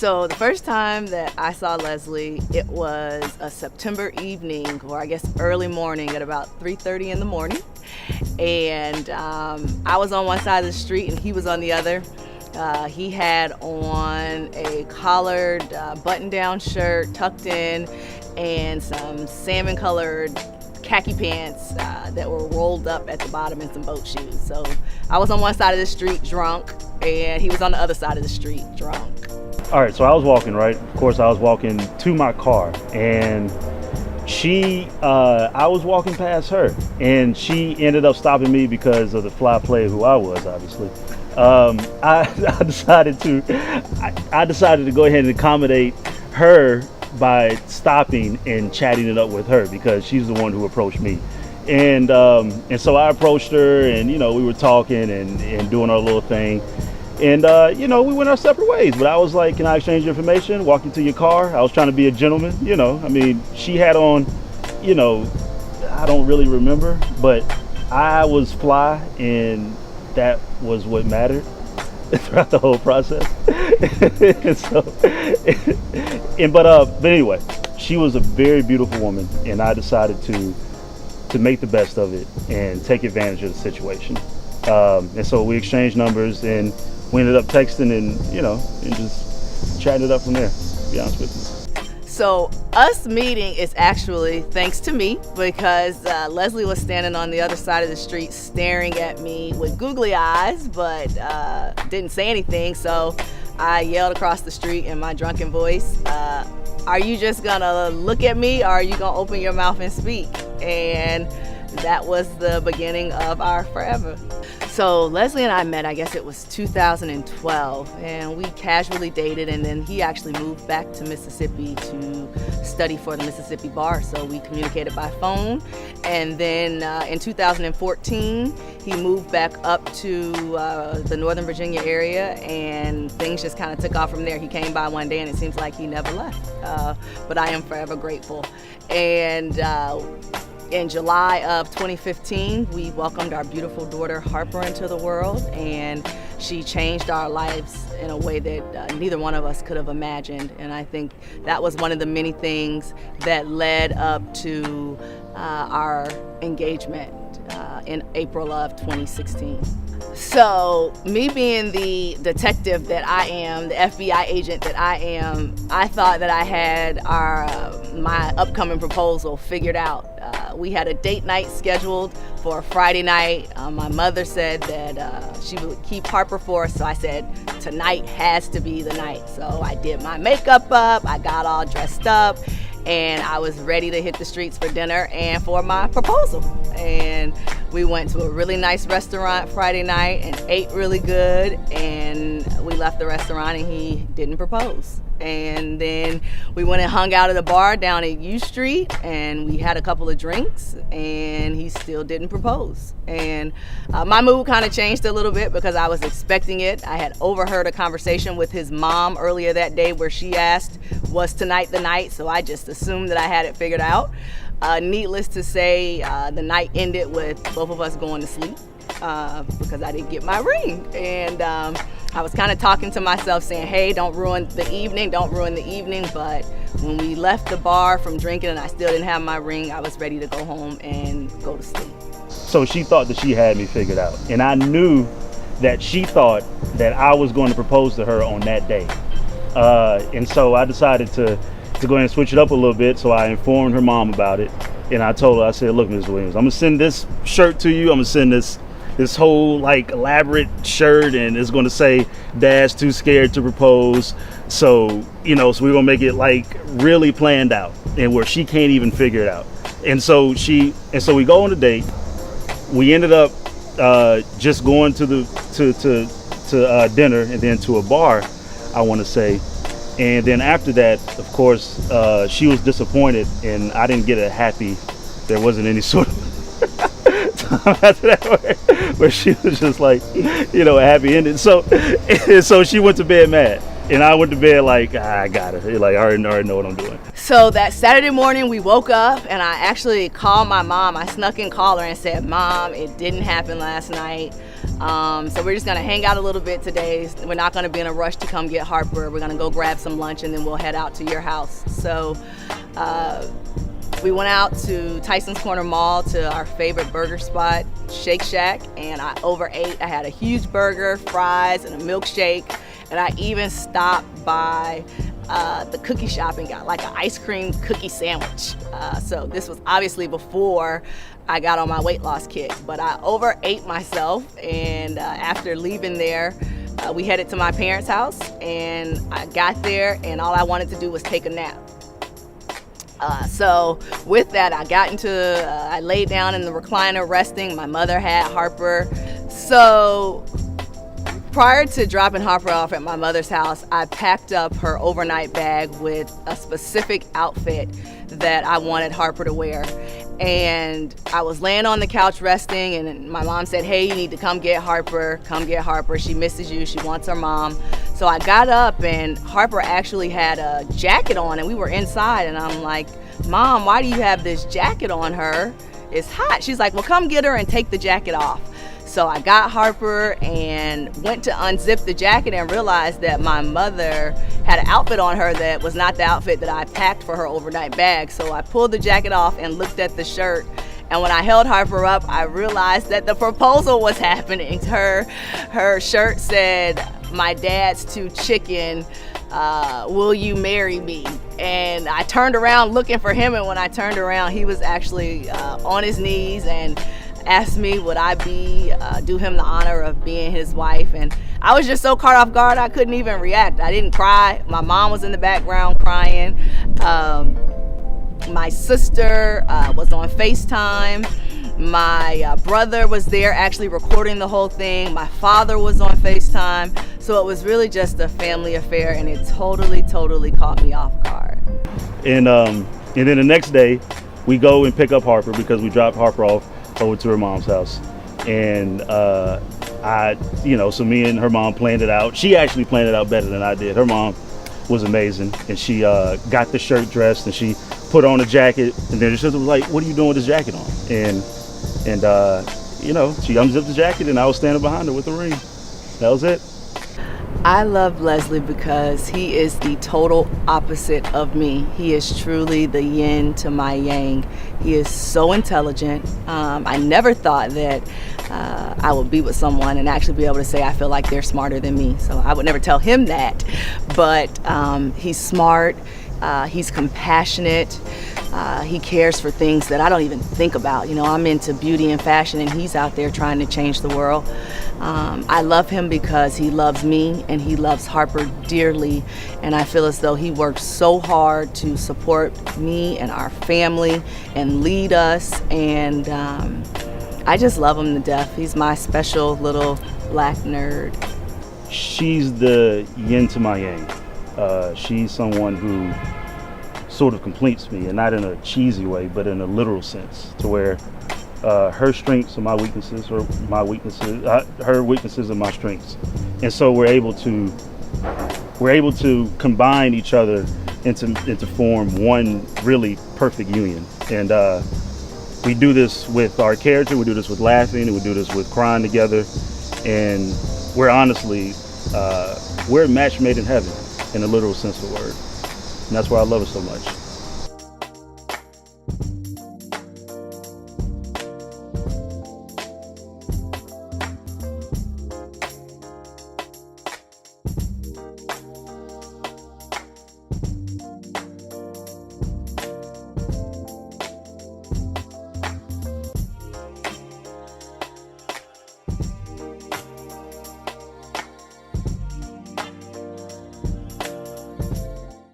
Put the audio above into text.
So the first time that I saw Leslie, it was a September evening, or I guess early morning at about 3:30 in the morning. And I was on one side of the street and he was on the other. He had on a collared button-down shirt tucked in and some salmon-colored khaki pants that were rolled up at the bottom and some boat shoes. So I was on one side of the street drunk and he was on the other side of the street drunk. All right, so I was walking, right? Of course, I was walking to my car, and I was walking past her, and she ended up stopping me because of the fly player who I was, obviously. I decided to go ahead and accommodate her by stopping and chatting it up with her because she's the one who approached me. And so I approached her, and we were talking and doing our little thing. And, we went our separate ways, but I was like, can I exchange information? Walk you to your car. I was trying to be a gentleman, she had on, I don't really remember, but I was fly, and that was what mattered throughout the whole process. But anyway, she was a very beautiful woman, and I decided to make the best of it and take advantage of the situation. And so we exchanged numbers, and we ended up texting and just chatting it up from there, to be honest with you. So us meeting is actually thanks to me because Leslie was standing on the other side of the street staring at me with googly eyes, but didn't say anything. So I yelled across the street in my drunken voice, are you just gonna look at me or are you gonna open your mouth and speak? And that was the beginning of our forever. So Leslie and I met, I guess it was 2012, and we casually dated, and then he actually moved back to Mississippi to study for the Mississippi bar, so we communicated by phone. And then in 2014, he moved back up to the Northern Virginia area, and things just kind of took off from there. He came by one day, and it seems like he never left, but I am forever grateful. And in July of 2015, we welcomed our beautiful daughter Harper into the world, and she changed our lives in a way that neither one of us could have imagined. And I think that was one of the many things that led up to our engagement in April of 2016. So me being the detective that I am, the FBI agent that I am, I thought that I had my upcoming proposal figured out. We had a date night scheduled for a Friday night. My mother said that she would keep Harper for us, so I said tonight has to be the night. So I did my makeup up, I got all dressed up, and I was ready to hit the streets for dinner and for my proposal. And we went to a really nice restaurant Friday night and ate really good, and we left the restaurant and he didn't propose. And then we went and hung out at a bar down at U Street, and we had a couple of drinks, and he still didn't propose. And my mood kind of changed a little bit because I was expecting it. I had overheard a conversation with his mom earlier that day where she asked, was tonight the night? So I just assumed that I had it figured out. Needless to say, the night ended with both of us going to sleep because I didn't get my ring. And I was kind of talking to myself saying, hey, don't ruin the evening. But when we left the bar from drinking and I still didn't have my ring, I was ready to go home and go to sleep. So she thought that she had me figured out. And I knew that she thought that I was going to propose to her on that day. And so I decided to go ahead and switch it up a little bit. So I informed her mom about it. And I told her, I said, look, Ms. Williams, I'm going to send this shirt to you. I'm going to send this whole elaborate shirt, and it's going to say Dad's too scared to propose. So so we're going to make it really planned out and where she can't even figure it out. And so we go on a date. We ended up just going to dinner and then to a bar, I want to say. And then after that, of course, she was disappointed, and I didn't get a happy. There wasn't any sort of time after that where she was just a happy ending. So she went to bed mad, and I went to bed I got it. I already know what I'm doing. So that Saturday morning, we woke up, and I actually called my mom. I snuck in, called her, and said, Mom, it didn't happen last night. So we're just gonna hang out a little bit today. We're not gonna be in a rush to come get Harper. We're gonna go grab some lunch and then we'll head out to your house. So we went out to Tyson's Corner Mall to our favorite burger spot, Shake Shack, and I overate. I had a huge burger, fries, and a milkshake, and I even stopped by the cookie shop and got like an ice cream cookie sandwich. So this was obviously before I got on my weight loss kick, but I overate myself, and after leaving there, we headed to my parents' house, and I got there and all I wanted to do was take a nap. So with that, I laid down in the recliner resting. My mother had Harper. So prior to dropping Harper off at my mother's house, I packed up her overnight bag with a specific outfit that I wanted Harper to wear. And I was laying on the couch resting, and my mom said, "Hey, you need to come get Harper. Come get Harper. She misses you. She wants her mom." So I got up, and Harper actually had a jacket on, and we were inside, and I'm like, "Mom, why do you have this jacket on her? It's hot." She's like, "Well, come get her and take the jacket off." So I got Harper and went to unzip the jacket and realized that my mother had an outfit on her that was not the outfit that I packed for her overnight bag. So I pulled the jacket off and looked at the shirt. And when I held Harper up, I realized that the proposal was happening. Her shirt said, "My dad's too chicken. Will you marry me?" And I turned around looking for him, and when I turned around, he was actually on his knees and asked me would I do him the honor of being his wife. And I was just so caught off guard I couldn't even react. I didn't cry. My mom was in the background crying. My sister was on FaceTime. My brother was there actually recording the whole thing. My father was on FaceTime. So it was really just a family affair, and it totally caught me off guard. And then the next day we go and pick up Harper because we dropped Harper off over to her mom's house. And so me and her mom planned it out. She actually planned it out better than I did. Her mom was amazing, and she got the shirt dressed and she put on a jacket, and then she was like, "What are you doing with this jacket on?" And she unzipped the jacket, and I was standing behind her with the ring. That was it. I love Leslie because he is the total opposite of me. He is truly the yin to my yang. He is so intelligent. I never thought that I would be with someone and actually be able to say I feel like they're smarter than me. So I would never tell him that. But he's smart. He's compassionate. He cares for things that I don't even think about. I'm into beauty and fashion, and he's out there trying to change the world. I love him because he loves me and he loves Harper dearly, and I feel as though he works so hard to support me and our family and lead us, and I just love him to death. He's my special little black nerd. She's the yin to my yang. She's someone who sort of completes me, and not in a cheesy way, but in a literal sense, to where her strengths are my weaknesses, or my weaknesses, her weaknesses are my strengths, and so we're able to combine each other into form one really perfect union. And we do this with our character, we do this with laughing, and we do this with crying together, and we're honestly we're a match made in heaven in the literal sense of the word, and that's why I love it so much.